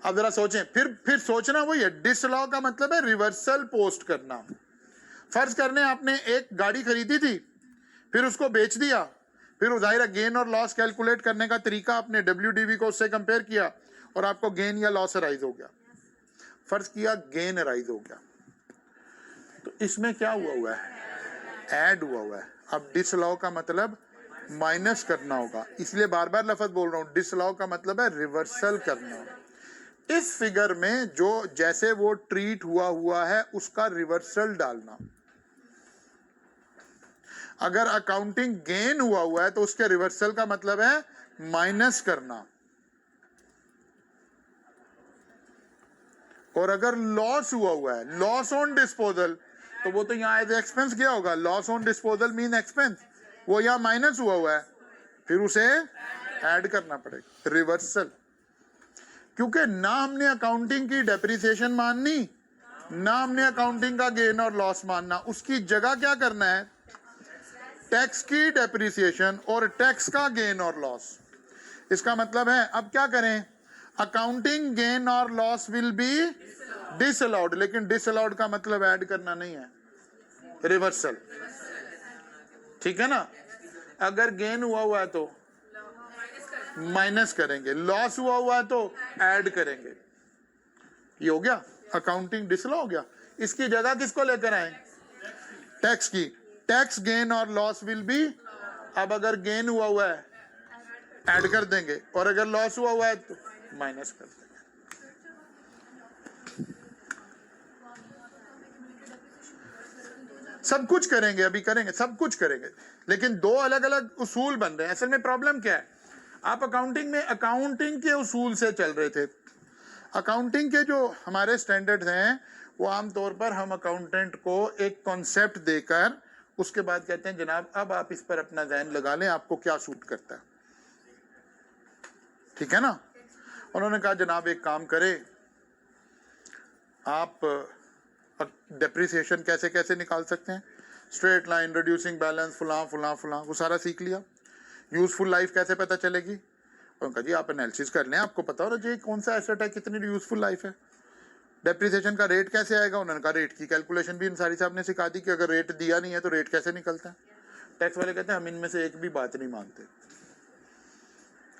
अब जरा सोचें, फिर सोचना वही है। डिसअलाउ का मतलब है रिवर्सल पोस्ट करना। फर्ज करने आपने एक गाड़ी खरीदी थी, फिर उसको बेच दिया, फिर जाहिर गेन और लॉस कैलकुलेट करने का तरीका आपने WDV को उससे कंपेयर किया और आपको गेन या लॉस अराइज हो गया। फर्ज किया गेन अराइज हो गया, तो इसमें क्या हुआ है, ऐड हुआ है। अब डिसअलाउ का मतलब माइनस करना होगा, इसलिए बार बार लफ्ज बोल रहा हूं, डिसअलाउ का मतलब है रिवर्सल करना। इस फिगर में जो जैसे वो ट्रीट हुआ है उसका रिवर्सल डालना। अगर अकाउंटिंग गेन हुआ है तो उसके रिवर्सल का मतलब है माइनस करना, और अगर लॉस हुआ है, लॉस ऑन डिस्पोजल, तो वो तो यहाँ एज एक्सपेंस क्या होगा, loss on disposal mean expense, वो यहाँ माइनस हुआ है, फिर उसे ऐड करना पड़ेगा, रिवर्सल। क्योंकि ना हमने अकाउंटिंग की डेप्रिसिएशन माननी, ना हमने अकाउंटिंग का गेन और लॉस मानना, उसकी जगह क्या करना है, टैक्स की डेप्रिसिएशन और टैक्स का गेन और लॉस। इसका मतलब है अब क्या करें, अकाउंटिंग गेन और लॉस विल बी डिसअलाउड, लेकिन डिसअलाउड का मतलब ऐड करना नहीं है, रिवर्सल। ठीक है ना, अगर गेन हुआ है तो माइनस करेंगे, लॉस हुआ है तो ऐड करेंगे। ये हो गया, अकाउंटिंग डिसअलाउ हो गया। इसकी जगह किसको लेकर आए, टैक्स की, टैक्स गेन और लॉस विल बी, अब अगर गेन हुआ है ऐड कर देंगे, और अगर लॉस हुआ है तो माइनस कर देंगे। सब कुछ करेंगे, अभी करेंगे, सब कुछ करेंगे, लेकिन दो अलग अलग उसूल बन रहे हैं। असल में प्रॉब्लम क्या है, आप अकाउंटिंग में अकाउंटिंग के उसूल से चल रहे थे। अकाउंटिंग के जो हमारे स्टैंडर्ड्स हैं वो आमतौर पर हम अकाउंटेंट को एक कॉन्सेप्ट देकर उसके बाद कहते हैं जनाब अब आप इस पर अपना ज़हन लगा लें, आपको क्या सूट करता है। ठीक है ना, उन्होंने कहा जनाब एक काम करें, आप डेप्रिसिएशन कैसे कैसे निकाल सकते हैं, स्ट्रेट लाइन, रिड्यूसिंग बैलेंस, फुला फुला फुला, वो सारा सीख लिया। यूजफुल लाइफ कैसे पता चलेगी, उन्होंने कहा जी आप एनालिसिस कर लें, आपको पता हो जी कौन सा एसेट है, कितनी यूजफुल लाइफ है। डेप्रिसिएशन का रेट कैसे आएगा, उन्होंने कहा रेट की कैलकुलेशन भी अंसारी साहब ने सिखा दी कि अगर रेट दिया नहीं है तो रेट कैसे निकलता है। टैक्स वाले कहते हैं हम इनमें से एक भी बात नहीं मानते,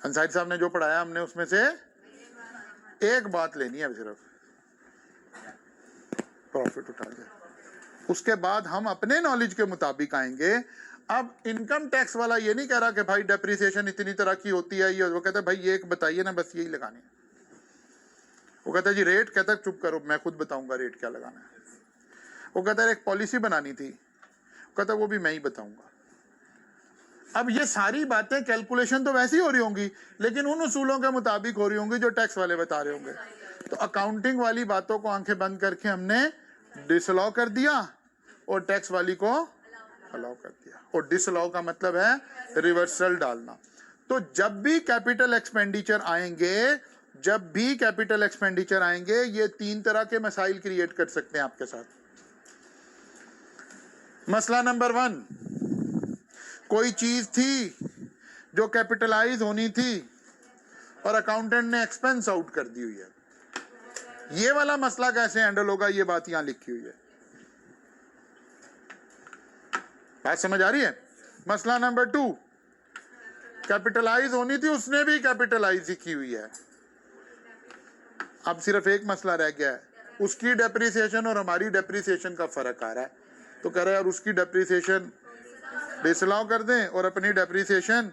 अंसारी साहब ने जो पढ़ाया हमने उसमें से एक बात लेनी है, सिर्फ प्रॉफिट उठा के, उसके बाद हम अपने नॉलेज के मुताबिक आएंगे। अब इनकम टैक्स वाला ये नहीं कह रहा कि भाई डेप्रिसिएशन इतनी तरह की होती है, ये वो कहता है भाई ये एक बताइए ना, बस यही लगानी है। वो कहता है जी रेट, कहता है चुप करो मैं खुद बताऊंगा रेट क्या लगाना है। वो कहता है एक पॉलिसी बनानी थी, कहता है वो भी मैं ही बताऊंगा। अब ये सारी बातें कैलकुलेशन तो वैसी हो रही होंगी, लेकिन उन उसूलों के मुताबिक हो रही होंगी जो टैक्स वाले बता रहे होंगे। तो अकाउंटिंग वाली बातों को आंखें बंद करके हमने डिसअलाउ कर दिया और टैक्स वाली को अलाउ कर दिया, और डिसअलाउ का मतलब है रिवर्सल डालना। तो जब भी कैपिटल एक्सपेंडिचर आएंगे, जब भी कैपिटल एक्सपेंडिचर आएंगे, ये तीन तरह के मसाइल क्रिएट कर सकते हैं आपके साथ। मसला नंबर 1, कोई चीज थी जो कैपिटलाइज होनी थी और अकाउंटेंट ने एक्सपेंस आउट कर दी हुई है, ये वाला मसला कैसे हैंडल होगा, ये बात यहां लिखी हुई है। बात समझ आ रही है। मसला नंबर 2, कैपिटलाइज होनी थी, उसने भी कैपिटलाइज ही की हुई है। अब सिर्फ एक मसला रह गया है, उसकी डेप्रिसिएशन और हमारी डेप्रिसिएशन का फर्क आ रहा है। तो कह रहे हैं यार उसकी डेप्रिसिएशन डिसअलाउ कर दें और अपनी डेप्रिसिएशन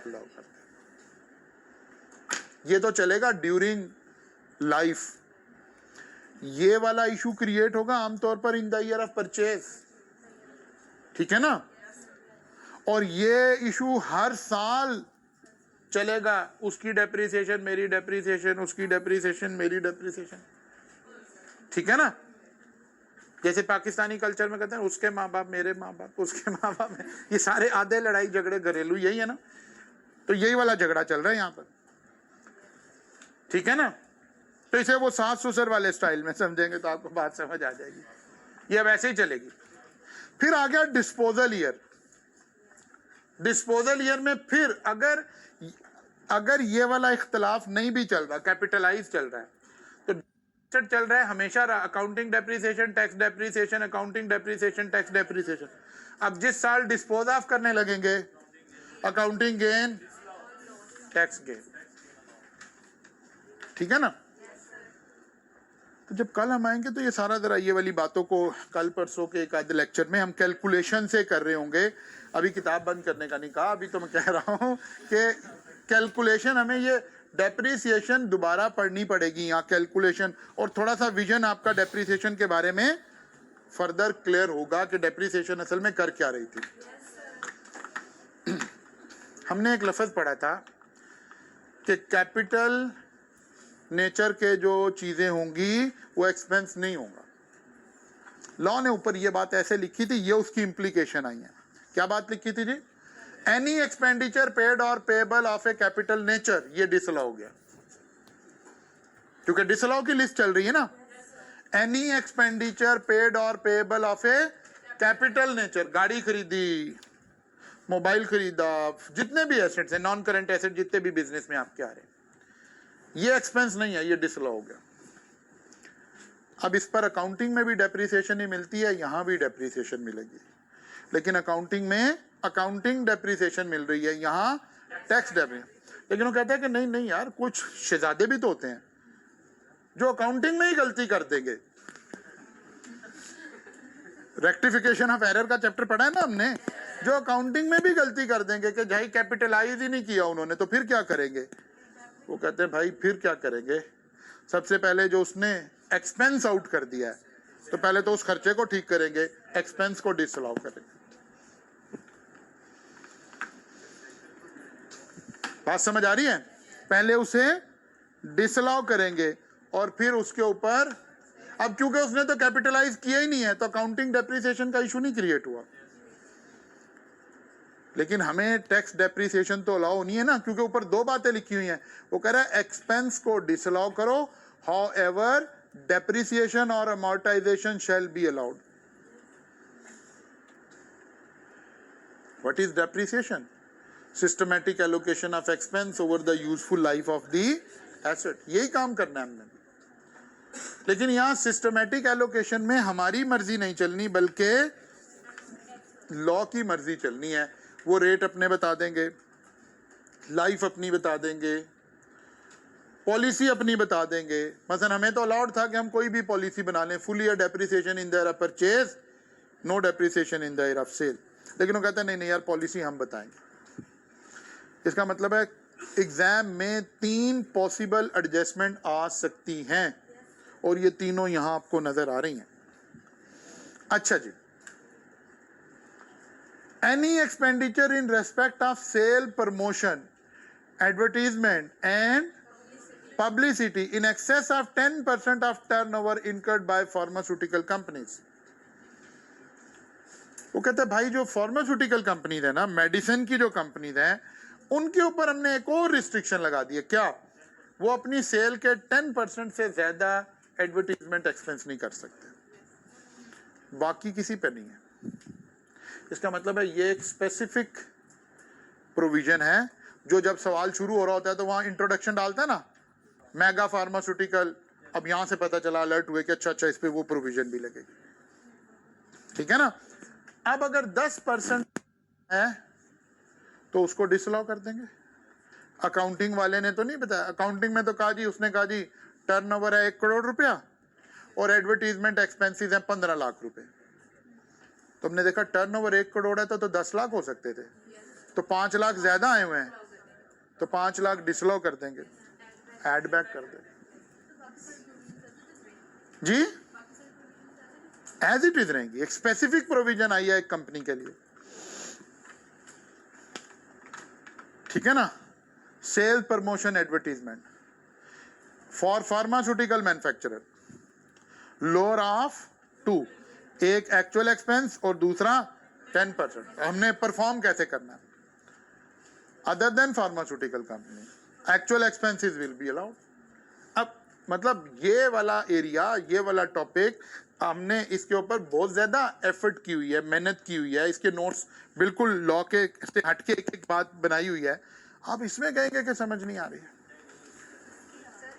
अलाउ कर दें। ये तो चलेगा ड्यूरिंग लाइफ। ये वाला इशू क्रिएट होगा आमतौर पर इन द ईयर ऑफ परचेज, ठीक है ना, और ये इशू हर साल चलेगा, उसकी डेप्रिसिएशन मेरी डेप्रिसिएशन, उसकी डेप्रिसिएशन मेरी डेप्रिसिएशन, ठीक है ना। जैसे पाकिस्तानी कल्चर में कहते हैं उसके माँ बाप मेरे माँ बाप, उसके माँ बाप, ये सारे आधे लड़ाई झगड़े घरेलू यही है ना। तो यही वाला झगड़ा चल रहा है यहाँ पर, ठीक है ना। तो इसे वो सास ससुर वाले स्टाइल में समझेंगे तो आपको बात समझ आ जाएगी, ये वैसे ही चलेगी। फिर आ गया डिस्पोजल ईयर। डिस्पोजल ईयर में फिर अगर ये वाला इख्तलाफ नहीं भी चल रहा, कैपिटलाइज चल रहा है, तो चल रहा है हमेशा accounting depreciation, tax depreciation, accounting depreciation, tax depreciation. अब जिस साल डिस्पोज ऑफ करने लगेंगे, अकाउंटिंग गेन, टैक्स गेन, ठीक है ना। तो जब कल हम आएंगे तो ये सारा जरा ये वाली बातों को कल परसों के एक आधे लेक्चर में हम कैलकुलेशन से कर रहे होंगे। अभी किताब बंद करने का नहीं कहा, अभी तो मैं कह रहा हूँ कि कैलकुलेशन हमें ये डेप्रिसिएशन दोबारा पढ़नी पड़ेगी यहाँ, कैलकुलेशन, और थोड़ा सा विजन आपका डेप्रिसिएशन के बारे में फर्दर क्लियर होगा कि डेप्रिसिएशन असल में कर क्या रही थी। हमने एक लफ्ज पढ़ा था कि कैपिटल नेचर के जो चीजें होंगी वो एक्सपेंस नहीं होगा। लॉ ने ऊपर ये बात ऐसे लिखी थी, ये उसकी इंप्लीकेशन आई है। क्या बात लिखी थी जी? एनी एक्सपेंडिचर पेड और payable of A capital nature, ये डिसअलाउ हो गया क्योंकि डिसअलाउ की लिस्ट चल रही है ना। एनी एक्सपेंडिचर पेड और payable of A capital nature, गाड़ी खरीदी, मोबाइल खरीदा, जितने भी एसेट्स हैं, नॉन करंट एसेट जितने भी बिजनेस में आपके आ रहे हैं, ये एक्सपेंस नहीं है, ये डिसअलाउ हो गया। अब इस पर अकाउंटिंग में भी डेप्रिसिएशन ही मिलती है, यहां भी डेप्रिसिएशन मिलेगी, लेकिन अकाउंटिंग में अकाउंटिंग डेप्रिसिएशन मिल रही है, यहां टैक्स डेप्रिसिएशन। लेकिन वो कहता है कि नहीं नहीं यार, कुछ शहजादे भी तो होते हैं जो अकाउंटिंग में ही गलती कर देंगे। रेक्टिफिकेशन ऑफ एरर का चैप्टर पढ़ा है ना हमने, जो अकाउंटिंग में भी गलती कर देंगे कि भाई कैपिटलाइज ही नहीं किया उन्होंने, तो फिर क्या करेंगे? वो कहते हैं भाई फिर क्या करेंगे, सबसे पहले जो उसने एक्सपेंस आउट कर दिया है तो पहले तो उस खर्चे को ठीक करेंगे, एक्सपेंस को डिसअलाउ करेंगे। बात समझ आ रही है? पहले उसे डिसअलाउ करेंगे और फिर उसके ऊपर, अब क्योंकि उसने तो कैपिटलाइज किया ही नहीं है तो अकाउंटिंग डेप्रिसिएशन का इशू नहीं क्रिएट हुआ। लेकिन हमें टैक्स डेप्रिसिएशन तो अलाउ नहीं है ना, क्योंकि ऊपर दो बातें लिखी हुई हैं। वो कह रहा है एक्सपेंस को डिसअलाउ करो, हाउएवर डेप्रिसिएशन और amortisation shall be allowed. What is depreciation? Systematic allocation of expense over the useful life of the asset, यही काम करना है हमने। लेकिन यहां सिस्टमैटिक एलोकेशन में हमारी मर्जी नहीं चलनी, बल्कि लॉ की मर्जी चलनी है। वो रेट अपने बता देंगे, लाइफ अपनी बता देंगे, पॉलिसी अपनी बता देंगे। मसलन हमें तो अलाउड था कि हम कोई भी पॉलिसी बना लें, full year depreciation in the year of purchase, no depreciation in the year of sale. लेकिन वो कहता है नहीं नहीं यार, पॉलिसी हम बताएंगे। इसका मतलब है एग्जाम में 3 पॉसिबल एडजस्टमेंट आ सकती हैं और ये तीनों यहां आपको नजर आ रही हैं। अच्छा जी, any expenditure in respect of sale, promotion, advertisement and publicity in excess of 10% of turnover incurred by pharmaceutical companies। वो कहते हैं भाई जो फार्मास्यूटिकल कंपनीज है ना, मेडिसिन की जो कंपनीज हैं, उनके ऊपर हमने एक और रिस्ट्रिक्शन लगा दी है। क्या? वो अपनी सेल के 10% से ज्यादा एडवर्टीजमेंट एक्सपेंस नहीं कर सकते, बाकी किसी पे नहीं है। इसका मतलब है ये एक स्पेसिफिक प्रोविजन है जो जब सवाल शुरू हो रहा होता है तो वहां इंट्रोडक्शन डालता है ना, मेगा फार्मास्यूटिकल। अब यहां से पता चला, अलर्ट हुए कि अच्छा अच्छा इस पे वो प्रोविजन भी लगेगी, ठीक है ना। अब अगर 10% है तो उसको डिसअलाउ कर देंगे। अकाउंटिंग वाले ने तो नहीं बताया, अकाउंटिंग में तो कहा जी, उसने कहा जी टर्नओवर है 1 करोड़ रुपया और एडवर्टीजमेंट एक्सपेंसेस हैं 15 लाख रुपए। तो हमने देखा टर्नओवर 1 करोड़ है तो 10 लाख हो सकते थे, तो 5 लाख ज्यादा आए हुए हैं, तो 5 लाख डिसअलाउ कर देंगे, एड बैक कर देंगे जी, एज इट इज रहेंगी। एक स्पेसिफिक प्रोविजन आई है एक कंपनी के लिए, ठीक है ना। Sale, promotion, advertisement for pharmaceutical manufacturer, lower of 2, एक एक्चुअल एक्सपेंस और दूसरा 10%। हमने परफॉर्म कैसे करना है? Other than pharmaceutical company, actual expenses will be allowed. अब मतलब ये वाला एरिया, ये वाला टॉपिक, हमने इसके ऊपर बहुत ज्यादा एफर्ट की हुई है, मेहनत की हुई है, इसके नोट्स बिल्कुल लॉ के से हटके एक बात बनाई हुई है। आप इसमें कहेंगे कि समझ नहीं आ रही है,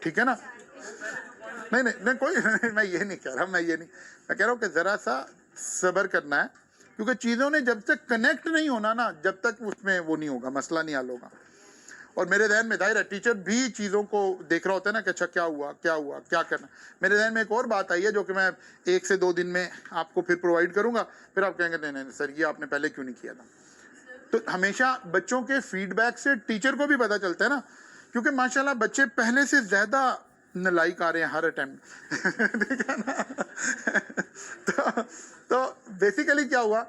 ठीक है ना। नहीं नहीं नहीं, कोई मैं ये नहीं कह रहा, मैं कह रहा हूँ कि जरा सा सब्र करना है, क्योंकि चीजों ने जब तक कनेक्ट नहीं होना ना, जब तक उसमें वो नहीं होगा, मसला नहीं हल होगा। और मेरे ध्यान में जाहिर है टीचर भी चीज़ों को देख रहा होता है ना कि अच्छा क्या हुआ क्या करना। मेरे ध्यान में एक और बात आई है जो कि मैं 1 से 2 दिन में आपको फिर प्रोवाइड करूंगा, फिर आप कहेंगे नहीं नहीं सर ये आपने पहले क्यों नहीं किया था। तो हमेशा बच्चों के फीडबैक से टीचर को भी पता चलता है ना, क्योंकि माशाल्लाह बच्चे पहले से ज्यादा नालायक आ रहे हैं हर अटेम्प्ट ठीक है ना तो बेसिकली क्या हुआ,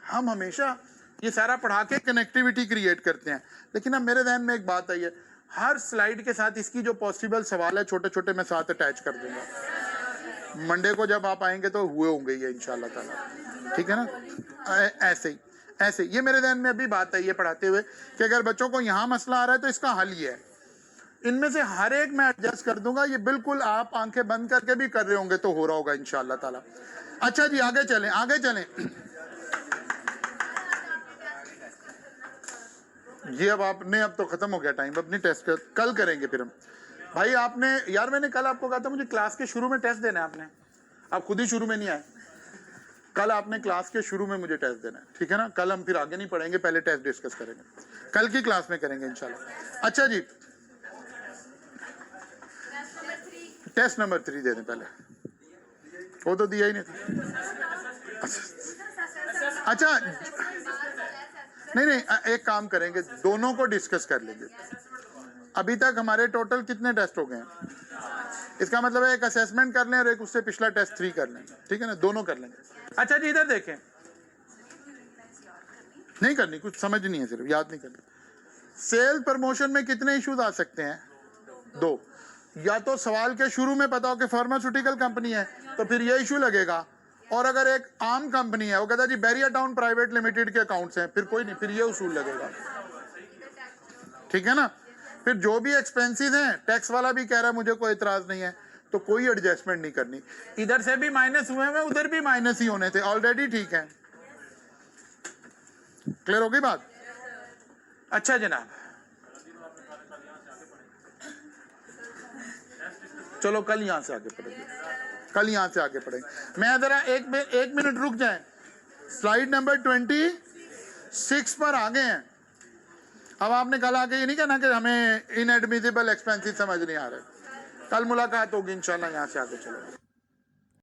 हम हमेशा ये सारा पढ़ा के कनेक्टिविटी क्रिएट करते हैं, लेकिन अब मेरे ध्यान में एक बात आई है, हर स्लाइड के साथ इसकी जो पॉसिबल सवाल है छोटे छोटे मैं साथ अटैच कर दूंगा। मंडे को जब आप आएंगे तो हुए होंगे ये इंशाल्लाह ताला, ठीक है ना। ऐसे ये मेरे ध्यान में अभी बात आई है पढ़ाते हुए कि अगर बच्चों को यहाँ मसला आ रहा है तो इसका हल ये है, इनमें से हर एक मैं एडजस्ट कर दूंगा, ये बिल्कुल आप आंखें बंद करके भी कर रहे होंगे तो हो रहा होगा इंशाल्लाह ताला। अच्छा जी आगे चलें, आगे चलें। ये अब आपने, अब तो खत्म हो गया टाइम, अपनी टेस्ट कल करेंगे फिर हम। भाई आपने यार, मैंने कल आपको कहा था मुझे क्लास के शुरू में टेस्ट देना है, आपने आप खुद ही शुरू में नहीं आए। कल आपने क्लास के शुरू में मुझे टेस्ट देना है, ठीक है ना। कल हम फिर आगे नहीं पढ़ेंगे, पहले टेस्ट डिस्कस करेंगे, कल की क्लास में करेंगे इंशाल्लाह। अच्छा जी, टेस्ट नंबर 3 दे दें पहले, वो तो दिया ही नहीं था। अच्छा नहीं, एक काम करेंगे, दोनों को डिस्कस कर लेंगे। अभी तक हमारे टोटल कितने टेस्ट हो गए हैं, इसका मतलब है एक असेसमेंट कर लें और एक उससे पिछला टेस्ट 3 कर लेंगे, ठीक है ना, दोनों कर लेंगे। अच्छा जी इधर देखें, नहीं करनी, कुछ समझ नहीं है, सिर्फ याद नहीं करनी। सेल प्रमोशन में कितने इश्यूज आ सकते हैं? 2। या तो सवाल के शुरू में पता हो कि फार्मास्यूटिकल कंपनी है तो फिर ये इशू लगेगा, और अगर एक आम कंपनी है, वो कहता जी बैरियर टाउन प्राइवेट लिमिटेड के अकाउंट्स हैं, फिर कोई नहीं, फिर ये उसूल लगेगा, ठीक है ना। फिर जो भी एक्सपेंसेस हैं, टैक्स वाला भी कह रहा है मुझे कोई इतराज नहीं है, तो कोई एडजस्टमेंट नहीं करनी। इधर से भी माइनस हुए हैं, उधर भी माइनस ही होने थे ऑलरेडी, ठीक है। क्लियर हो गई बात? अच्छा जनाब, चलो कल यहां से आगे पढ़ेंगे, कल यहां से आगे पढ़ेंगे। मैं जरा एक मिनट रुक जाए, स्लाइड नंबर 26 पर आ गए हैं। अब आपने कल आके ये नहीं कहना कि हमें इनएडमिसिबल एक्सपेंसेस समझ नहीं आ रहे। कल मुलाकात होगी इंशाल्लाह, यहां से आगे चलो।